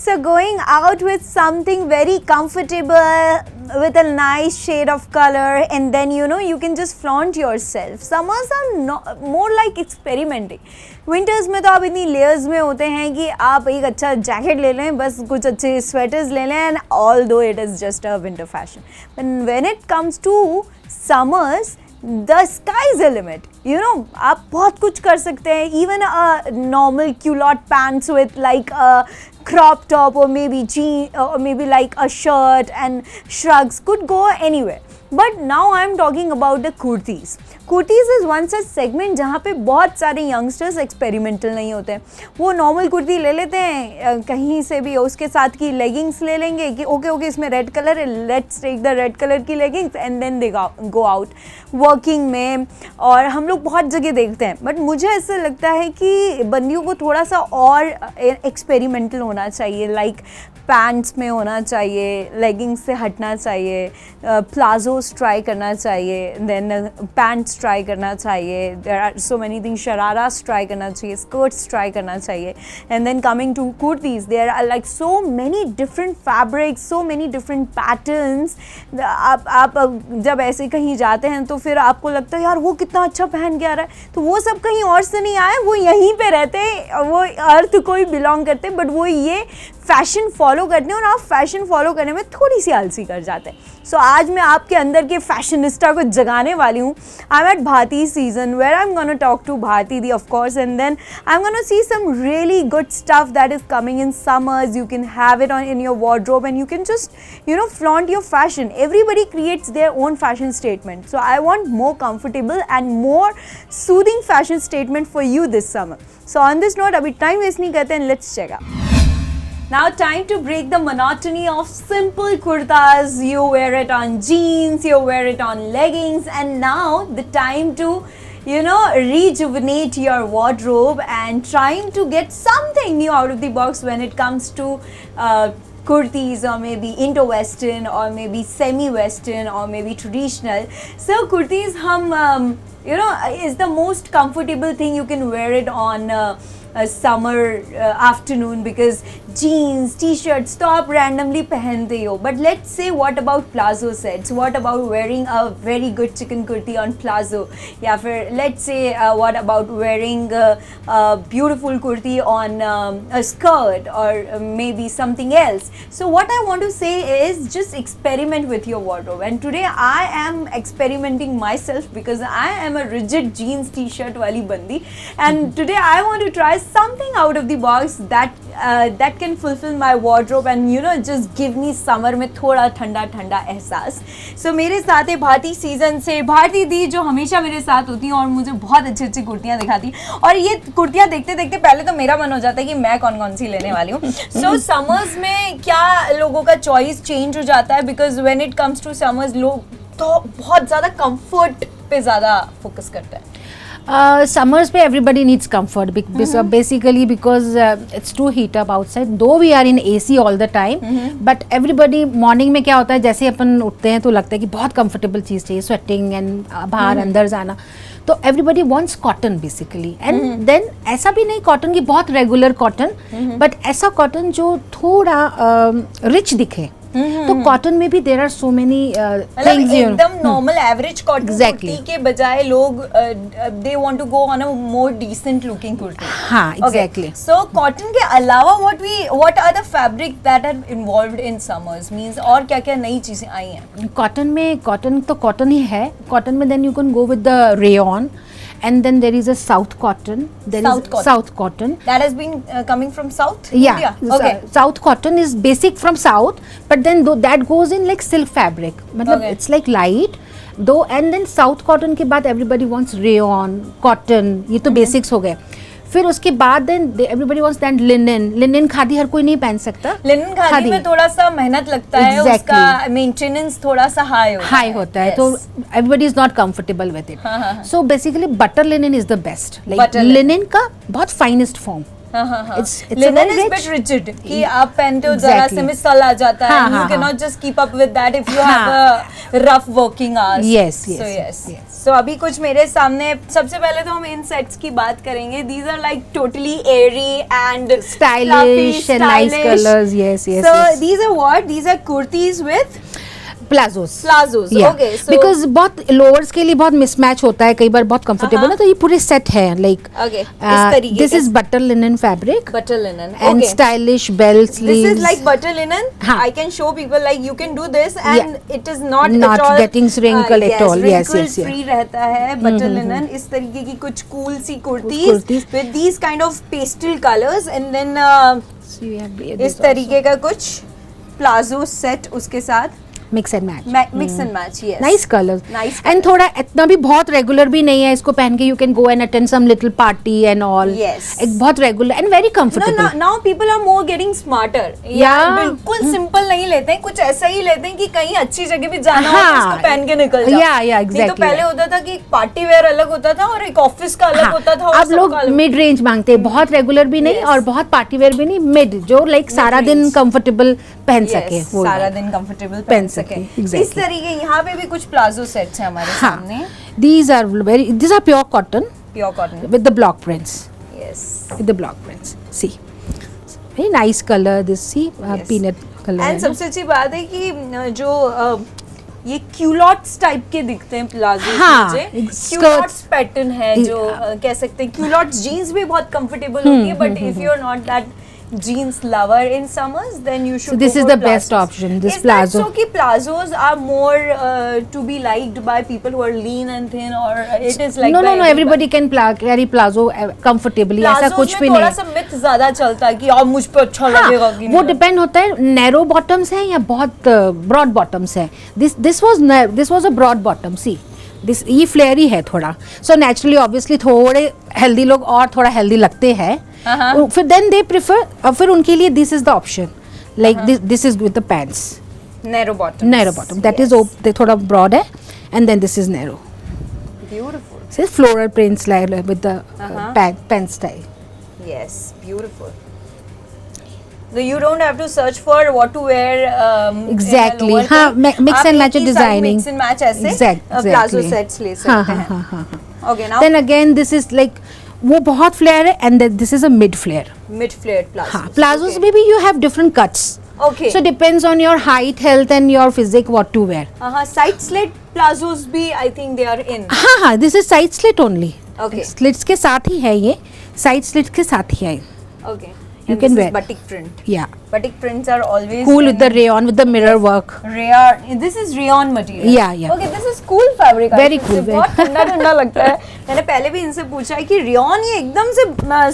So going out with something very comfortable with a nice shade of color, and then you can just flaunt yourself. Summers are more like experimenting. Winters में तो आप इतनी layers में होते हैं कि आप एक अच्छा jacket ले लें, बस कुछ अच्छे sweaters ले लें, and although it is just a winter fashion, but when it comes to summers, the sky is the limit. आप बहुत कुछ कर सकते हैं. Even a normal culotte pants with like a crop top or maybe jean or maybe like a shirt and shrugs could go anywhere. But now I am talking about the kurtis. Kurtis is one such segment जहाँ पे बहुत सारे youngsters experimental नहीं होते हैं. वो normal kurti ले लेते हैं कहीं से भी, उसके साथ की लेगिंग्स ले लेंगे कि ओके इसमें रेड कलर है, let's take the red colour की leggings and then they go out working में. और हम लोग बहुत जगह देखते हैं. बट मुझे ऐसा लगता है कि बंदियों को थोड़ा सा और एक्सपेरिमेंटल होना चाहिए. लाइक पैंट्स में होना चाहिए, लेगिंग्स से हटना चाहिए, प्लाजोस ट्राई करना चाहिए, देन पैंट्स ट्राई करना चाहिए. There are so many things. Shararas try करना चाहिए, स्कर्ट्स ट्राई करना चाहिए. And then coming to kurtis, there are like so many different fabrics, so many different patterns. आप जब ऐसे कहीं जाते हैं तो फिर आपको लगता है यार वो कितना अच्छा पहन के आ रहा है. तो वो सब कहीं और से नहीं आए, वो यहीं पे रहते हैं, वो अर्थ को ही बिलोंग करते हैं, बट वो ये फैशन फॉलो करते हैं और आप फैशन फॉलो करने में थोड़ी सी आलसी कर जाते हैं. सो आज मैं आपके अंदर के फैशनिस्टा को जगाने वाली हूँ. I am at Bharati season where I am gonna talk to Bharati di of course, and then I am gonna see some really good stuff that is coming in summers. You can have it on in your wardrobe and you can just flaunt your fashion. Everybody creates their own fashion statement. So I want more comfortable and more soothing fashion statement for you this summer. So on this note, अभी time waste नहीं करते and let's check out. Now time to break the monotony of simple kurtas. You wear it on jeans, you wear it on leggings, and now the time to rejuvenate your wardrobe and trying to get something new out of the box when it comes to kurtis or maybe Indo-Western or maybe semi-Western or maybe traditional. So kurtis is the most comfortable thing. You can wear it on a summer afternoon because jeans, t-shirts तो आप randomly पहनते ही हो. But let's say what about plazo sets? What about wearing a very good chicken kurti on plazo? या फिर let's say what about wearing a beautiful kurti on a skirt or maybe something else? So what I want to say is just experiment with your wardrobe. And today I am experimenting myself because I am a rigid jeans t-shirt वाली बंदी. And today I want to try something out of the box that can fulfill my wardrobe and just give me summer में थोड़ा ठंडा ठंडा एहसास. So मेरे साथ है भारती सीजन से भारती दी, जो हमेशा मेरे साथ होती हैं और मुझे बहुत अच्छी अच्छी कुर्तियाँ दिखाती. और ये कुर्तियाँ देखते देखते पहले तो मेरा मन हो जाता है कि मैं कौन कौन सी लेने वाली हूँ. So summers में क्या लोगों का चॉइस चेंज हो जाता है, because when it comes to summers लोग तो बहुत ज़्यादा comfort पे ज़्यादा फोकस करते हैं. Summers पे everybody needs comfort basically because it's too heat up outside, though we are in AC all the time, but everybody morning में क्या होता है, जैसे अपन उठते हैं तो लगता है कि बहुत comfortable चीज़ चाहिए, sweating and बाहर अंदर जाना, तो everybody wants cotton basically. And then ऐसा भी नहीं cotton की बहुत regular cotton, but ऐसा cotton जो थोड़ा rich दिखे. तो कॉटन में भी there are so many things. एकदम नॉर्मल एवरेज कॉटन कुर्ती के बजाय लोग they want to go on a more decent looking kurti. हाँ, एग्जैक्टली. सो कॉटन के अलावा what are the fabric that are involved in summers, means और क्या क्या नई चीजें आई हैं? कॉटन तो कॉटन ही है. कॉटन में then you can go with the rayon. And then there is a South cotton. South cotton. That has been coming from South? Yeah. Okay. South cotton is basic from South, but then that goes in like silk fabric. मतलब it's like light. Though, and then South cotton के बाद everybody wants rayon, cotton. ये तो basics हो गए. फिर उसके बाद then everybody wants that linen khadi हर कोई नहीं पहन सकता. लिनन खादी में थोड़ा सा मेहनत लगता है, उसका मेंटेनेंस थोड़ा सा हाई होता है, तो everybody is not comfortable with it. So basically butter linen is the best. Like linen का बहुत finest form. it's a linen very is rich- bit rigid कि आप पहनते हो जरा से में सल आ जाता है, हाँ, यू हाँ, कैन हाँ. Not just keep up with that if you have a rough working hours. Yes, so yes, yes yes. सो अभी कुछ मेरे सामने, सबसे पहले तो हम इन सेट्स की बात करेंगे. These are like totally airy and Stylish and nice colors. Yes, yes, So yes. these are what? These are kurtis with palazzos. plazos. Yeah. Okay, so Because बहुत लोअर्स के लिए बहुत मिसमैच होता है कई बार, बहुत कंफर्टेबल है, तो ये पूरे सेट है लाइक okay, इस तरीके दिस का is butter linen fabric butter linen. And Okay. Stylish bell This sleeves. is like butter linen. हाँ. I can show people like you can do this and it is not Not at all getting wrinkled at all. Yes, wrinkle yes, yeah. free रहता है butter linen. इस तरीके की कुछ cool C kurtis kurtis. with these kind of pastel colors and then इस तरीके का कुछ प्लाजो सेट उसके साथ mix and match. Mix and match. Yes, nice colour. Nice and थोड़ा इतना भी बहुत रेगुलर भी नहीं है, इसको पहन के you can go and attend some little party and all. Yes. एक बहुत regular and very No, comfortable. now people are more getting smarter. यार बिल्कुल सिंपल नहीं लेते हैं, कुछ ऐसा ही लेते हैं कि कहीं अच्छी जगह भी जाना हो तो हाँ. इसको पहन के निकल जाओ. Yeah, yeah, नहीं तो exactly. पहले होता था कि पार्टी वेयर अलग होता था और एक ऑफिस का अलग होता था और अब लोग सबका अलग. मिड रेंज मांगते हैं, बहुत रेगुलर भी नहीं Yes. और बहुत पार्टी वेयर भी नहीं, मिड जो लाइक सारा दिन range. कंफर्टेबल पहन Yes, सके. वो सारा वाला. दिन कंफर्टेबल पहन पहन सके. सके, exactly. इस तरीके यहाँ पे भी कुछ प्लाजो सेट्स हैं हमारे सामने. These are pure cotton pure cotton. with the block prints. Yes. With the block prints. See, very nice color. This see Yes. peanut color. And सबसे अच्छी बात है कि जो ये क्यूलॉट्स टाइप के दिखते हैं प्लाजो. हाँ, मुझे skirts. क्यूलॉट्स पैटर्न है जो Yeah. कह सकते हैं. क्यूलॉट्स जीन्स भी बहुत कंफर्टेबल होती है but if you are not that jeans lover in summers then you should So this go is for the best plazos. option, this Is plazo. that so कि plazos are more to be liked by people who are lean and thin or it is like no, by no, no. Everybody can carry plazo comfortably. ऐसा plazos कुछ भी में थोड़ा नहीं. सा myth ज्यादा चलता है कि आप मुझ पे अच्छा लगेगा कि हाँ, वो नहीं. डिपेंड होता है नैरो बॉटम्स है या बहुत ब्रॉड बॉटम्स है. This was a broad bottom. See this ये फ्लेयरी है थोड़ा, सो नेचुरली ऑब्वियसली थोड़े हेल्दी लोग और थोड़ा हेल्दी लगते हैं. फिर देन दे प्रेफर, फिर उनके लिए this is the option like this is with the pants. narrow bottom that is थोड़ा ब्रॉड है and then this is narrow. beautiful. So floral prints like with the pen style. Yes, beautiful. So you don't have to search for what to wear. Exactly. in a lower हाँ, thing. mix आप and एक match ही साथ designing. mix and match ऐसे Exactly. Palazzo sets ले सकते हाँ, हैं. हाँ, हाँ, हाँ. Okay, now Then again this is like वो बहुत फ्लेयर है and this is a mid flare. mid flared plazos. हाँ, प्लाजोस में भी you have different cuts. Okay. So depends on your height, health and your physique what to wear. side slit plazos भी I think they are in. हाँ हाँ, this is side slit only. Okay. Slits के साथ ही है ये, side slits के साथ ही है. Okay. You And can this wear. is batik print. Yeah. Batik prints are always Cool with the rayon, with the mirror work. rayon. This is rayon material. Yeah, yeah. Okay, this is cool fabric. Very actually. cool, very- बहुत ठंडा ठंडा लगता है. मैंने पहले भी इनसे पूछा है कि rayon ये एकदम से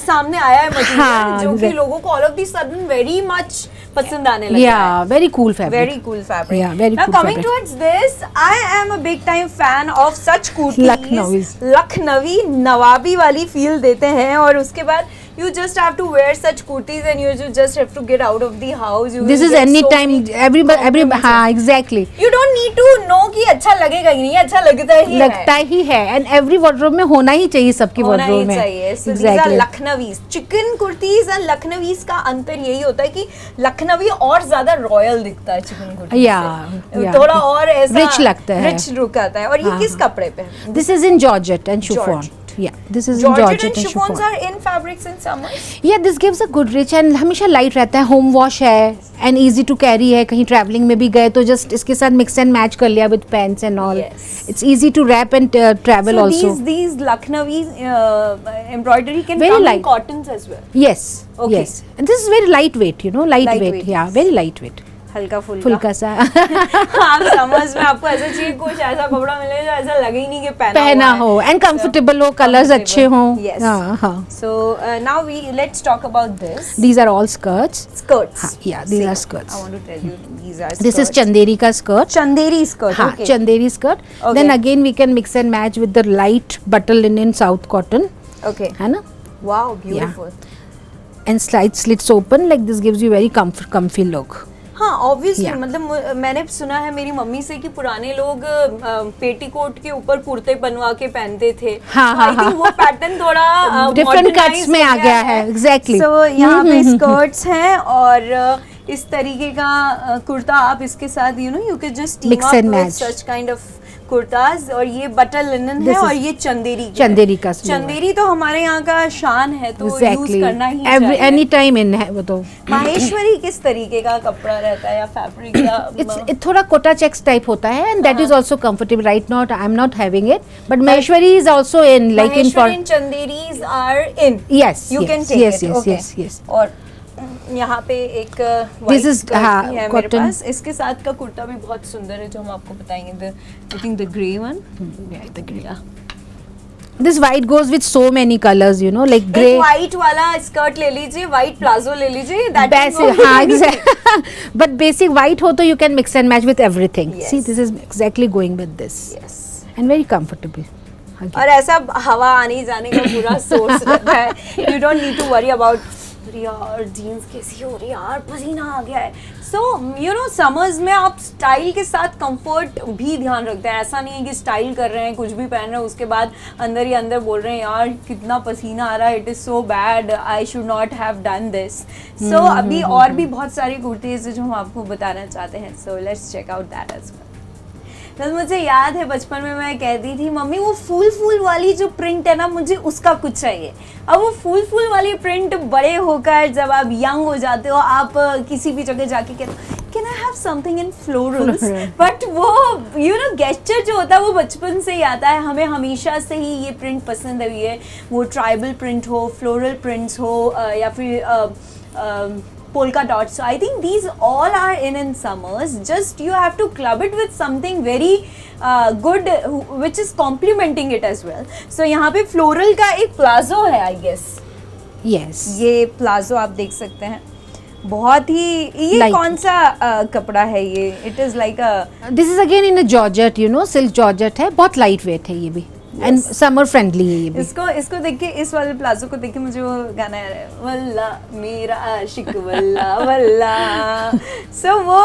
सामने आया है material हाँ, जो कि exactly. लोगों को all of the sudden very much पसंद आने लगा है. Yeah, very cool fabric. Very cool fabric. Yeah, very now cool coming fabric. towards this, I am a big time fan of such kurtis. Lucknowis. Lucknowi नवाबी वाली feel देते हैं और उसके बाद you just have to wear such kurtis and you just have to get out of the house. You This will is get any so time many every compliments. हाँ exactly. You don't need to know कि अच्छा लगेगा कि नहीं, अच्छा लगता ही लगता ही है एंड एवरी वार्डरोब में होना ही चाहिए सबकी होना ही वार्डरोब में. चाहिए. So these are Lucknowis. Chikan kurtis और लखनवीज का अंतर यही होता है कि लखनवी और ज्यादा रॉयल दिखता है चिकन कुर्ती Yeah, yeah. थोड़ा और ऐसा Rich लगता है. रिच लुक आता है. और ये हाँ, किस कपड़े पे है? This is in georgette and chiffon. Georgette. Yeah, this is in Georgette georgette and and chiffons chiffon. are in fabrics in summers. Yeah, this gives a good rich and हमेशा लाइट रहता है, होम वॉश है and easy to carry है. कहीं travelling में भी गए तो जस्ट इसके साथ मिक्स एंड मैच कर लिया with pants and all. Yes. It's easy to wrap and travel So also. these Lucknowi embroidery can Very come light. in cottons as well. Yes, Okay. yes. And this is very lightweight, you know, lightweight. Lightweight. Yeah, very lightweight. हल्का फुल्का. फुल्का सा आप समझ में आपको ऐसा चाहिए कुछ ऐसा कपड़ा मिले जो ऐसा लगे ही नहीं कि पहना हो एंड कंफर्टेबल हो, कलर्स अच्छे हों. Yes. हाँ हाँ. So now let's talk about this. These are all skirts. Skirts. हाँ, yeah, these See, are skirts. I want to tell you these are This is skirts. Chanderi का skirt. Chanderi skirt. हाँ, Okay. Chanderi skirt. Okay. Then again we can mix and match with the light butter linen south cotton, Okay. है ना? Wow, beautiful. And slits open like this gives you very comfy look. हाँ obviously Yeah. मतलब मैंने सुना है मेरी mummy से कि पुराने लोग पेटीकोट के ऊपर कुर्ते बनवा के पहनते थे। हाँ, हाँ, I think वो पैटर्न थोड़ा Different modernize cuts में हो आ गया है, exactly. सो यहाँ पे स्कर्ट्स हैं और इस तरीके का कुर्ता आप इसके साथ you can just Mix and match. Such kind of kurtas. और ये बटर लिनन है This और is ये चंदेरी चंदेरी का sleeve है। चंदेरी तो हमारे यहाँ का शान है तो यूज Exactly. करना ही Every चाहिए। any time in है वो तो। माहेश्वरी किस तरीके का कपड़ा रहता है या फैब्रिक या It's थोड़ा कोटा चेक्स टाइप होता है and that is also comfortable. Right now I'm not having it, but Maheshwari is also in like in for Maheshwari and Chanderis are in. yes You yes can take yes it. yes Okay. yes yes. और यहाँ पे एक This white is, skirt हाँ, भी है मेरे cotton. पास। इसके साथ का कुर्ता भी बहुत सुंदर है जो हम आपको बताएंगे। I think the grey one. Yeah, the grey. This white goes with so many colors, you know, like grey. एक white वाला स्कर्ट ले लीजिए, white प्लाजो ले लीजिए। That can Basic, go with हाँ, anything. exactly. But basic white हो तो you can mix and match with everything. Yes. See, this is exactly going with this Yes. and very comfortable. Again. और ऐसा हवा आने जाने का पूरा सोर्स रहता है। You don't need to worry about यार जीन्स कैसी हो रही है यार, पसीना आ गया है। सो यू नो समर्स में आप स्टाइल के साथ कंफर्ट भी ध्यान रखते हैं। ऐसा नहीं है कि स्टाइल कर रहे हैं, कुछ भी पहन रहे हैं, उसके बाद अंदर ही अंदर बोल रहे हैं यार कितना पसीना आ रहा है, it is so bad, I should not have done this. So अभी और भी बहुत सारी कुर्तीज़ जो हम आपको बताना चाहते हैं। So let's check out that as well. तो मुझे याद है बचपन में मैं कहती थी मम्मी वो फूल वाली जो प्रिंट है ना मुझे उसका कुछ चाहिए। अब वो फूल वाली प्रिंट बड़े होकर जब आप यंग हो जाते हो आप किसी भी जगह जाके कहते हो can I have something in florals, but वो यू नो गेस्चर जो होता है वो बचपन से ही आता है। हमें हमेशा से ही ये प्रिंट पसंद हुई है, वो ट्राइबल प्रिंट हो, फ्लोरल प्रिंट्स हो या फिर polka dots. So I think these all are in summers. Just you have to club it with something very good, which is complementing it as well. So यहाँ पे floral का एक palazzo है, I guess. Yes. ये palazzo आप देख सकते हैं, बहुत ही ये Light. कौन सा कपड़ा है ये? It is like a This is again in a georgette, you know, silk georgette है, बहुत लाइट वेट है ये भी and summer friendly है ये भी। इसको देख के, इस वाले प्लाजो को देख के मुझे वो गाना याद है, वल्ला मेरा आशिक वल्ला वल्ला। सो वो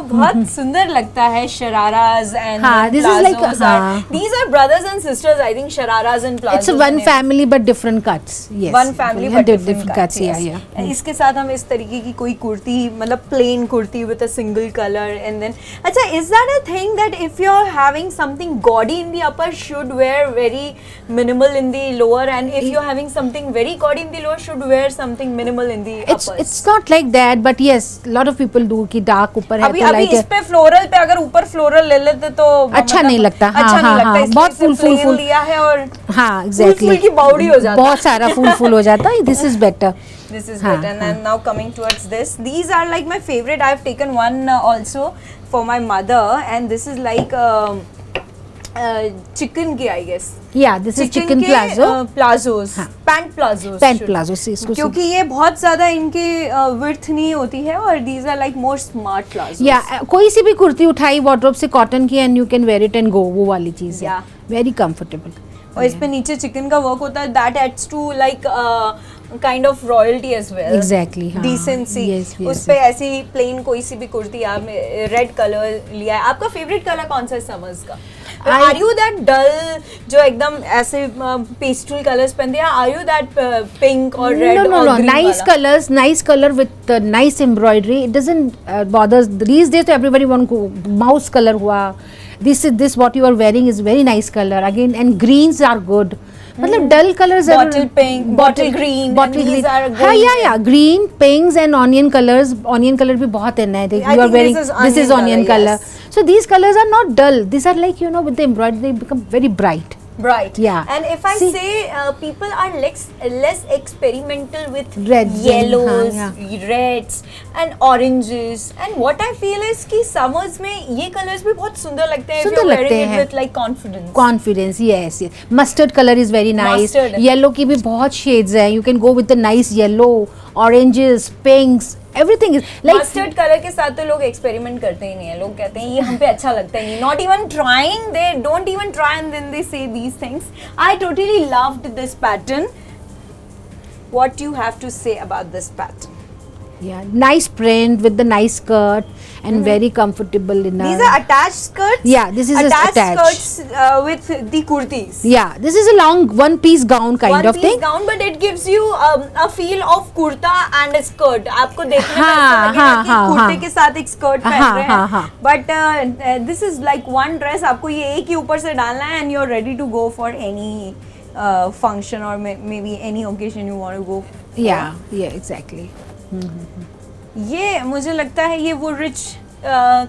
बहुत सुंदर लगता है। शराराज एंड हाँ, this is like, हाँ। these are brothers and sisters, I think, शराराज and plazos। It's a one family but different cuts. Yes. One family Yeah, but different cuts. yes. Yeah, yeah. इसके साथ हम इस तरीके की कोई कुर्ती, मतलब plain kurti with a single colour and then अच्छा, is that a thing that if you are having something gaudy in the upper should wear very minimal in the lower, and if you're having something very gaudy in the lower should wear something minimal in the uppers? It's not like that, but yes, lot of people do कि dark ऊपर है अभी तो अभी light इस पे floral पे अगर ऊपर फ्लोरल ले लेते तो अच्छा नहीं लगता। हाँ, अच्छा नहीं हाँ, लगता, हाँ, इसलिए बहुत इसे फूल plain लिया है और हाँ exactly फूल की बाउडी हो जाता है। बहुत सारा फूल हो जाता है। This is better. This is हाँ, better. And now coming towards this, these are like my favorite. I've taken one also for my mother, and this is like chicken की, I guess. Yeah, this is chicken plazo. Palazzos, हाँ. Pant palazzos, Pant plazo से इसको क्योंकि ये बहुत ज्यादा इनके width नहीं होती है और these are like more smart palazzos. या कोई सी भी कुर्ती उठाई वार्डरोब से कॉटन की and you can wear it and go, वो वाली चीज है, वेरी कंफर्टेबल। और इस पे नीचे चिकन का वर्क होता है, that adds to like kind of royalty as well. Exactly, हाँ. डिसेंसी। Yes, yes, उस पे ऐसी प्लेन कोई सी भी कुर्ती, आप रेड कलर लिया है। आपका फेवरेट कलर कौन सा है समर्स का? आर यू दैट डल जो एकदम ऐसे पेस्टल कलर्स पहनते हैं, आर यू दैट पिंक और रेड और green? nice color with nice embroidery. It doesn't bother these days. तो everybody want mouse color हुआ, this what you are wearing is very nice color again, and greens are good. मतलब dull colors are Bottle pink, bottle green, bottle and these green. are हाँ, going yeah, green, pinks and onion colors. Onion color भी बहुत है ना, I you are think wearing this is this onion onion color, color. yes. So these colors are not dull. These are like, you know, with the embroidery they become very bright. bright. Yeah. And if I See, say people are less experimental with Red, yellows, हाँ, reds and oranges, and what I feel is कि summers में ये colors भी बहुत सुंदर लगते हैं if सुंदर you're wearing लगते it हैं। with like confidence. Confidence, yes, yes. Mustard color is very nice. Mustard. Yellow की भी बहुत shades हैं. You can go with the nice yellow, oranges, pinks. Everything is like mustard colour के साथ तो लोग एक्सपेरिमेंट करते ही नहीं है। लोग कहते हैं ये हम पे अच्छा लगता ही नहीं, not even trying, they don't even try and then they say these things. I totally loved this pattern. What you have to say about this pattern? Yeah, nice print with the nice skirt and very comfortable in These are attached skirts. Yeah, this is attached attached. skirts with the kurtis. Yeah, this is a long one piece gown kind of One piece thing. gown, but it gives you a feel of kurta and a skirt. आपको देखने में हाँ, ऐसा लगेगा कि हाँ, कुर्ते हाँ. के साथ एक स्कर्ट पहन हाँ, रहे हाँ, हाँ. हैं. But this is like one dress. आपको ये एक ही ऊपर से डालना है and you're ready to go for any function or maybe any occasion you want to go. Yeah, yeah, exactly. ये मुझे लगता है ये वो रिच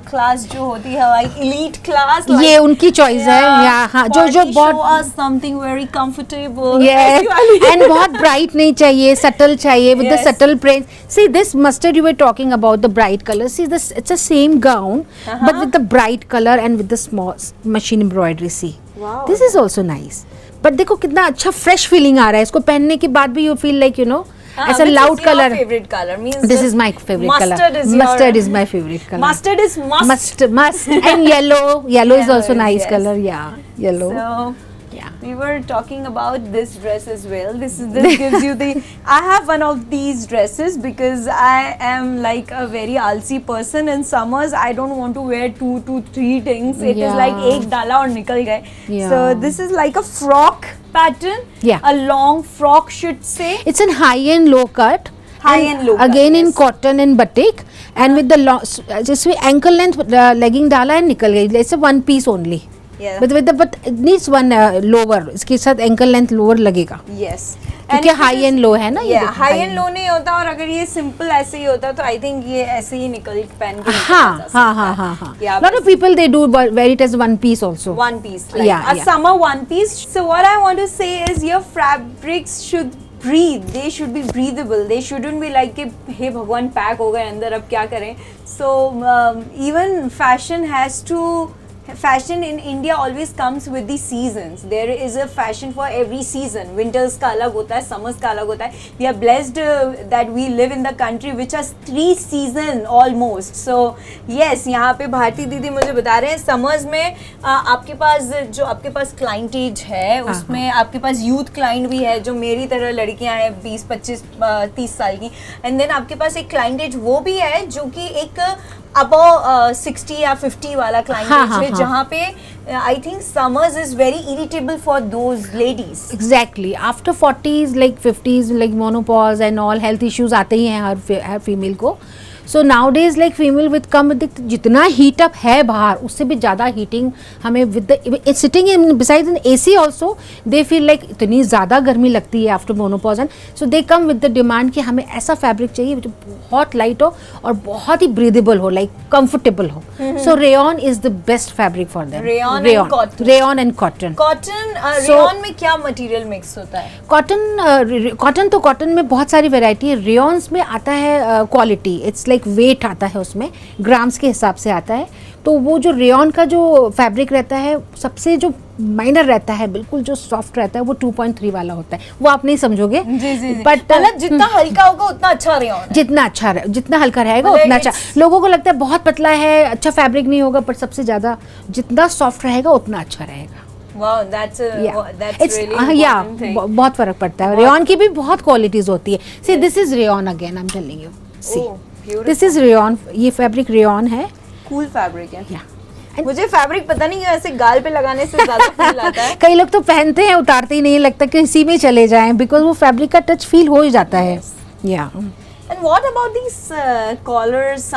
क्लास जो होती है लाइक एलीट क्लास ये उनकी choice है, yeah, हाँ, जो बहुत something very comfortable yes and बहुत bright नहीं चाहिए, subtle चाहिए with the Yes. subtle print. See this mustard you were talking about, the bright color. See this, it's the same gown but with the bright color and with the small machine embroidery. See, Wow. this is also nice. But देखो कितना अच्छा fresh feeling आ रहा है इसको पहनने के बाद भी you feel like you know ऐसा loud color. favorite color means This is my favorite color. Mustard is my favorite color. Mustard is must. And yellow is Yellow also is, nice yes. color. Yeah, yellow. So Yeah. we were talking about this dress as well. This gives you the. I have one of these dresses because I am like a very alsi person. In summers, I don't want to wear 2 to 3 things. It is Yeah. like एक डाला और निकल गए. Yeah. So this is like a frock pattern. Yeah. A long frock should say. It's in high and low cut. High-end low cut, Again in yes. cotton and batik and with the long, just with ankle length legging डाला and निकल गई. It's a one piece only. Yeah. But it needs one lower. इसके साथ ankle length lower लगेगा. Yes. क्योंकि high and low है ना ये. Yeah, देखो, high and low नहीं होता और अगर ये simple ऐसे ही होता तो I think ये ऐसे ही पहन के निकल हाँ जा सकता है. हाँ. Yeah, Lot of people they do wear it as one piece also. one piece, like Yeah, a yeah. summer one piece. So what I want to say is your fabrics should breathe. They should be breathable. They shouldn't be like कि हे भगवान pack हो गए अंदर अब क्या करें. So even fashion in India always comes with the seasons. There is a fashion for every season. Winters का अलग होता है, summers का अलग होता है. We are blessed that we live in the country which has 3 seasons almost. So yes, यहाँ पे भारती दीदी मुझे बता रहे हैं summers में आपके पास clientage है उसमें आपके पास youth client भी है जो मेरी तरह लड़कियाँ हैं 20, 25, 30 साल की. And then आपके पास एक clientage वो भी है जो कि एक above 60 या 50 वाला clientage है जहाँ पे I think summers is very irritable for those ladies. Exactly. After 40s, like 50s, like menopause and all health issues आते ही हैं हर फीमेल को. So nowadays like female with come with जितना heat up है बाहर उससे भी ज़्यादा heating हमें with the sitting in besides in AC also they feel like इतनी ज़्यादा गर्मी लगती है after menopause and so they come with the demand कि हमें ऐसा fabric चाहिए जो बहुत light हो और बहुत ही breathable हो like comfortable हो. So rayon is the best fabric for them. Rayon and cotton. Rayon and cotton. Cotton So- rayon में क्या material mix होता है? कॉटन तो कॉटन में बहुत सारी वैरायटी है. रेयॉन्स में आता है क्वालिटी, इट्स लाइक वेट आता है उसमें ग्राम्स के हिसाब से आता है. तो वो जो रेयॉन का जो फैब्रिक रहता है सबसे जो माइनर रहता है बिल्कुल जो सॉफ्ट रहता है वो 2.3 वाला होता है. वो आप नहीं समझोगे जी. बट मतलब जितना हल्का होगा उतना अच्छा रेयॉन है. जितना हल्का रहेगा मतलब उतना अच्छा. it's- लोगों को लगता है बहुत पतला है अच्छा फैब्रिक नहीं होगा पर सबसे ज़्यादा जितना सॉफ्ट रहेगा उतना अच्छा रहेगा. Wow, that's really yeah, important thing. बहुत फर्क पड़ता है. रेयॉन की भी बहुत क्वालिटीज होती है. See this is rayon again I am telling you. See Oh, beautiful. This is rayon. ये फैब्रिक रेयॉन है. Cool fabric है. या मुझे फैब्रिक पता नहीं क्यों ऐसे गाल पे लगाने से ज्यादा फील आता है. कई लोग तो पहनते हैं उतारते ही नहीं लगता कि इसी में चले जाएं बिकॉज वो फैब्रिक का टच फील हो ही जाता है. या And what about these collars,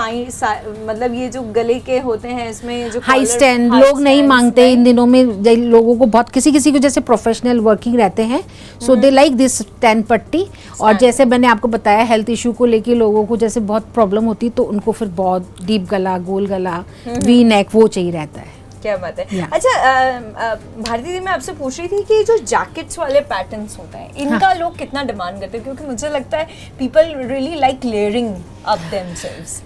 मतलब ये जो गले के होते हैं इसमें जो हाई स्टैंड लोग नहीं मांगते इन दिनों में. लोगों को बहुत किसी को जैसे प्रोफेशनल वर्किंग रहते हैं सो दे लाइक दिस स्टैंड पट्टी. और जैसे मैंने आपको बताया हेल्थ इशू को लेके लोगों को जैसे बहुत प्रॉब्लम होती है तो उनको फिर बहुत डीप गला गोल गला वी नेक वो चाहिए रहता है. क्या बात है. Yeah. अच्छा भारती दी मैं आपसे पूछ रही थी कि जो जैकेट्स वाले पैटर्न्स होते हैं इनका लोग कितना डिमांड करते हैं क्योंकि मुझे लगता है people really like layering up themselves.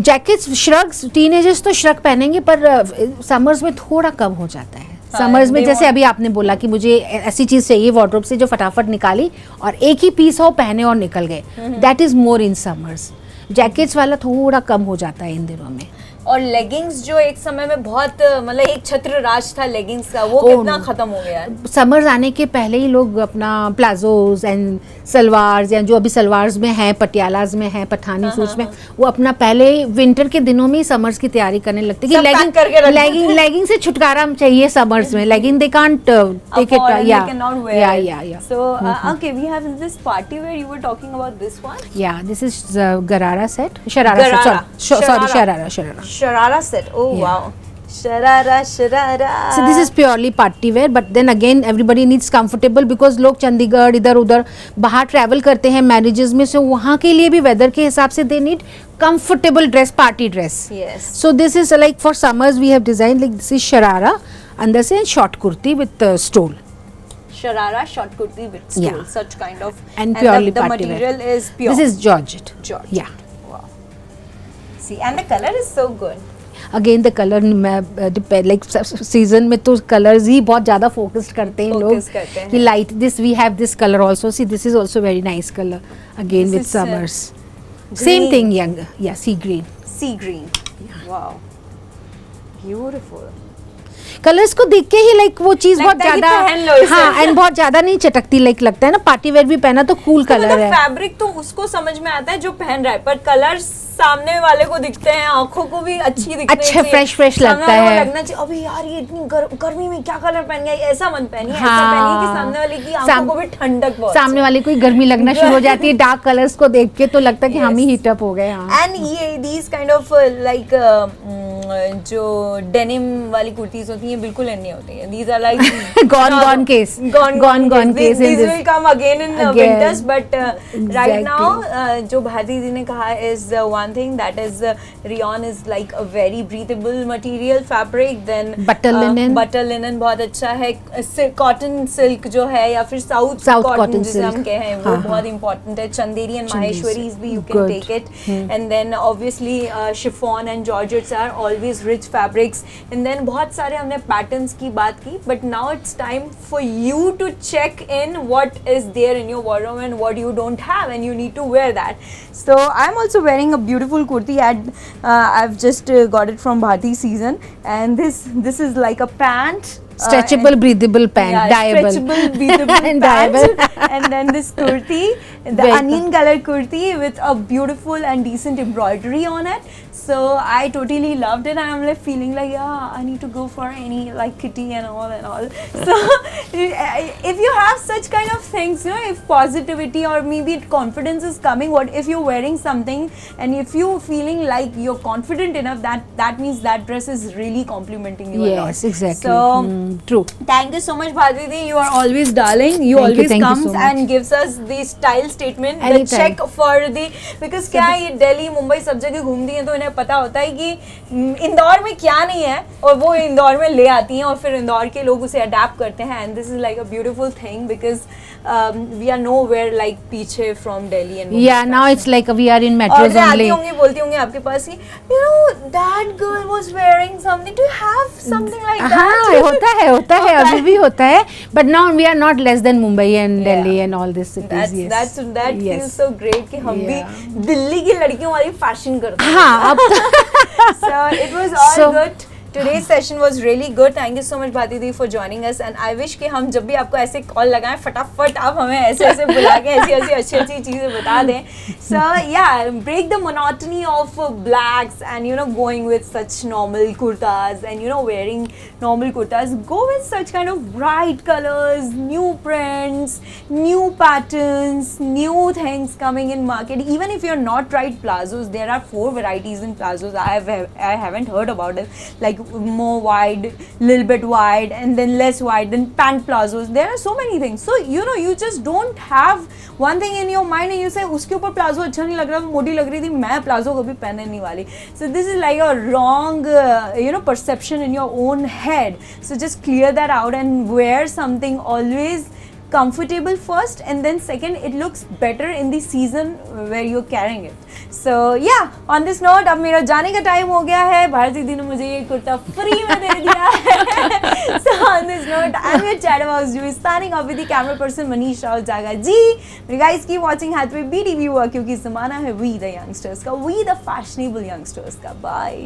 Jackets shrugs teenagers तो श्रग पहनेंगे पर समर्स में थोड़ा कम हो जाता है. समर्स में जैसे अभी आपने बोला कि मुझे ऐसी चीज चाहिए वार्डरोब से जो फटाफट निकाली और एक ही पीस हो पहने और निकल गए. That is more in summers. Jackets वाला थोड़ा कम हो जाता है इन दिनों में. और लेगिंग्स जो एक समय में बहुत मतलब एक छत्र राज था लेगिंग्स का, वो कितना खत्म हो गया है। समर्स आने के पहले ही लोग अपना प्लाजोज एंड सलवार्स, या जो अभी सलवार्स में है, पटियालाज में है, पठानी सूट्स में, वो अपना पहले विंटर के दिनों में ही समर्स की तैयारी करने लगते कि लेगिंग से छुटकारा चाहिए समर्स में, legging they can't take it, yeah so okay, we have this party wear, you were talking about this one, yeah this is gharara set, sharara set. Oh wow, sharara. So this is purely party wear, but then again everybody needs comfortable because लोग चंडीगढ़ इधर उधर बाहर travel करते हैं marriages में, so वहाँ के लिए भी वेदर के हिसाब से they need comfortable dress, party dress. Yes. So this is like for summers we have designed like this is sharara, अंदर से short kurti with stole. Sharara short kurti with stole, Yeah. such kind of, And purely the party material wear. is pure. This is Georgette. Georgette. Yeah. Wow. See, and the color is so good. Again the colour like season में तो colours ही बहुत ज्यादा focused करते हैं लोग कि light this we have this colour also, see this is also very nice colour again with summers, same thing young, yeah see green, wow beautiful. Colours को देख के ही लाइक वो चीज बहुत ज्यादा, हाँ, एंड बहुत ज्यादा नहीं चटकती, लाइक लगता है ना पार्टी वेयर भी पहना तो कूल कलर है। फैब्रिक तो उसको समझ में आता है जो पहन रहा है, पर कलर्स सामने वाले को दिखते हैं, आंखों को भी अच्छी दिखनी चाहिए, अच्छा फ्रेश लगता है, लगना चाहिए अभी यार ये इतनी गर्मी में क्या कलर पहन गया, ऐसा मत पहनिए, ऐसा पहनिए कि सामने वाले की आंखों को भी ठंडक पहुंचे, सामने वाले को गर्मी लगना शुरू हो जाती है डार्क कलर्स को देख के, तो लगता है कि हम ही हीट अप हो गए। एंड ये दीज काइंड ऑफ लाइक जो डेनिम वाली कुर्तीज होती हैं बिल्कुल नहीं होती है, these are like gone case these will come again in winters, but right now जो भारती जी ने कहा is one thing, that is rayon is like a very breathable material fabric, then butter linen बहुत अच्छा है, cotton silk जो है या फिर south cotton जिसे हम कहें वो बहुत important है, चंदेरी and maheshwaris भी you can take it, and then obviously chiffon and georgettes are always rich fabrics, and then बहुत सारे हमने patterns की बात की, but now it's time for you to check in what is there in your wardrobe and what you don't have, and you need to wear that. So I'm also wearing a beautiful kurti I've just got it from Bharti Season, and this is like a pant, stretchable breathable pant, dyeable, stretchable breathable pant, and then this kurti, the onion color kurti with a beautiful and decent embroidery on it. So I totally loved it, and I'm like feeling like, yeah, I need to go for any like kitty and all. So if you have such kind of things, you know, if positivity or maybe confidence is coming, what if you're wearing something and if you feeling like you're confident enough, that means that dress is really complimenting you a lot. Yes, exactly. So true. Thank you so much, Bharti. You are always darling. You always comes so and gives us the style statement, the check for the, because क्या ये दिल्ली मुंबई सब जगह घूमती हैं तो इन्हें पता होता है कि इंदौर में क्या नहीं है, और वो इंदौर में ले आती हैं और फिर इंदौर के लोग उसे अडैप्ट करते हैं, and this is like a beautiful thing because we are nowhere like पीछे from Delhi and yeah now it's like we are in metros only, होंगे बोलती होंगे आपके पास कि you know that girl was wearing something, do you have something like that? हाँ, होता है अभी भी होता है, but now we are not less than Mumbai and Delhi and all this cities. That feels so great कि हम भी दिल्ली की लड़कियों वाली फैशन करते हैं। हाँ, अब So it was all good. Today's session was really good. Thank you so much Bharti Di for joining us, and I wish कि हम जब भी आपको ऐसे कॉल लगाएं फटाफट आप हमें ऐसे बुला के ऐसी अच्छी चीज़ें बता दें. So yeah, break the monotony of blacks and you know going with such normal kurtas and you know wearing normal kurtas. Go with such kind of bright colors, new prints, new patterns, new things coming in market. Even if you're not tried plazos, there are 4 varieties in plazos. I haven't heard about it. Like more wide, little bit wide, and then less wide, then pant plazos. There are so many things. So you know, you just don't have one thing in your mind and you say उसके ऊपर palazzo अच्छा नहीं लग रहा, मोटी लग रही थी, मैं प्लाजो कभी पहनने नहीं वाली. So this is like a wrong you know perception in your own head. So just clear that out and wear something always comfortable first, and then second it looks better in the season where you're carrying it. So yeah, on this note अब मेरा जाने का time हो गया है. भारती दी ने मुझे ये कुर्ता फ्री में दे दिया है. So on this note, I'm your chatterbox Julie signing off with the camera person Manish Rao Jaga ji. Guys keep watching Hathway BTV क्योंकि ज़माना है We the Youngsters का, We the Fashionable Youngsters का. Bye.